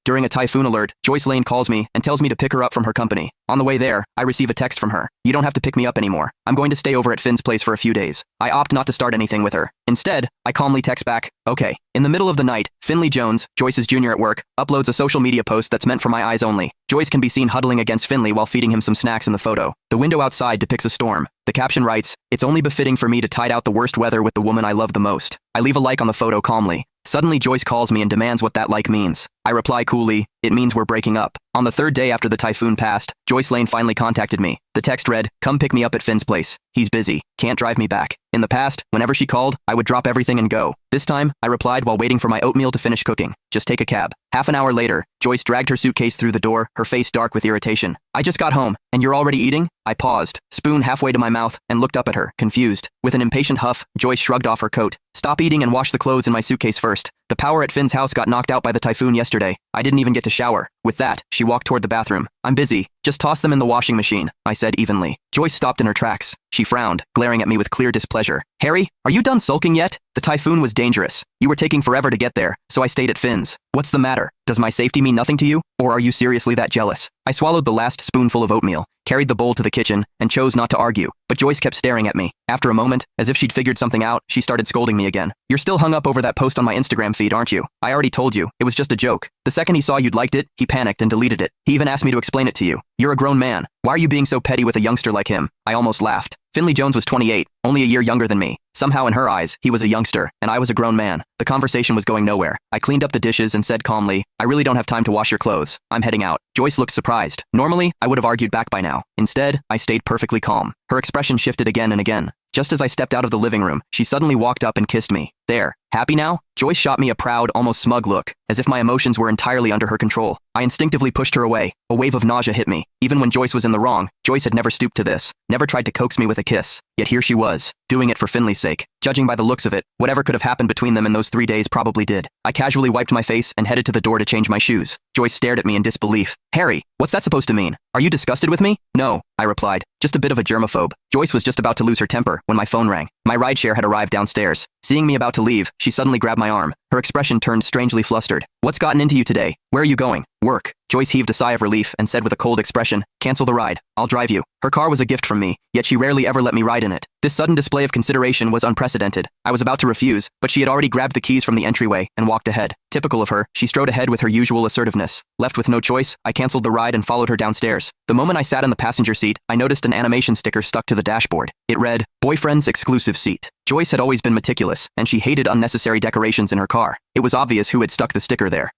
During a typhoon alert, Joyce Lane calls me and tells me to pick her up from her company. On the way there, I receive a text from her. You don't have to pick me up anymore. I'm going to stay over at Finn's place for a few days. I opt not to start anything with her. Instead, I calmly text back, okay. In the middle of the night, Finley Jones, Joyce's junior at work, uploads a social media post that's meant for my eyes only. Joyce can be seen huddling against Finley while feeding him some snacks in the photo. The window outside depicts a storm. The caption writes, "It's only befitting for me to tide out the worst weather with the woman I love the most." I leave a like on the photo calmly. Suddenly, Joyce calls me and demands what that like means. I reply coolly, "It means we're breaking up." On the third day after the typhoon passed, Joyce Lane finally contacted me. The text read, "Come pick me up at Finn's place. He's busy. Can't drive me back." In the past, whenever she called, I would drop everything and go. This time, I replied while waiting for my oatmeal to finish cooking. "Just take a cab." Half an hour later, Joyce dragged her suitcase through the door, her face dark with irritation. "I just got home, and you're already eating?" I paused, spoon halfway to my mouth, and looked up at her, confused. With an impatient huff, Joyce shrugged off her coat. "Stop eating and wash the clothes in my suitcase first. The power at Finn's house got knocked out by the typhoon yesterday. I didn't even get to shower." With that, she walked toward the bathroom. "I'm busy. Just toss them in the washing machine," I said evenly. Joyce stopped in her tracks. She frowned, glaring at me with clear displeasure. "Harry, are you done sulking yet? The typhoon was dangerous. You were taking forever to get there, so I stayed at Finn's. What's the matter? Does my safety mean nothing to you? Or are you seriously that jealous?" I swallowed the last spoonful of oatmeal, carried the bowl to the kitchen, and chose not to argue, but Joyce kept staring at me. After a moment, as if she'd figured something out, she started scolding me again. "You're still hung up over that post on my Instagram feed, aren't you? I already told you, it was just a joke. The second he saw you'd liked it, he panicked and deleted it. He even asked me to explain it to you. You're a grown man. Why are you being so petty with a youngster like him?" I almost laughed. Finley Jones was 28, only a year younger than me. Somehow in her eyes, he was a youngster, and I was a grown man. The conversation was going nowhere. I cleaned up the dishes and said calmly, "I really don't have time to wash your clothes. I'm heading out." Joyce looked surprised. Normally, I would have argued back by now. Instead, I stayed perfectly calm. Her expression shifted again and again. Just as I stepped out of the living room, she suddenly walked up and kissed me. "There. Happy now?" Joyce shot me a proud, almost smug look, as if my emotions were entirely under her control. I instinctively pushed her away. A wave of nausea hit me. Even when Joyce was in the wrong, Joyce had never stooped to this, never tried to coax me with a kiss. Yet here she was, doing it for Finley's sake. Judging by the looks of it, whatever could have happened between them in those 3 days probably did. I casually wiped my face and headed to the door to change my shoes. Joyce stared at me in disbelief. "Harry, what's that supposed to mean? Are you disgusted with me?" "No," I replied, "just a bit of a germaphobe." Joyce was just about to lose her temper when my phone rang. My rideshare had arrived downstairs. Seeing me about to leave, she suddenly grabbed my arm. Her expression turned strangely flustered. "What's gotten into you today? Where are you going?" "Work." Joyce heaved a sigh of relief and said with a cold expression, "Cancel the ride. I'll drive you." Her car was a gift from me, yet she rarely ever let me ride in it. This sudden display of consideration was unprecedented. I was about to refuse, but she had already grabbed the keys from the entryway and walked ahead. Typical of her, she strode ahead with her usual assertiveness. Left with no choice, I canceled the ride and followed her downstairs. The moment I sat in the passenger seat, I noticed an animation sticker stuck to the dashboard. It read, "Boyfriend's exclusive seat." Joyce had always been meticulous, and she hated unnecessary decorations in her car. It was obvious who had stuck the sticker there.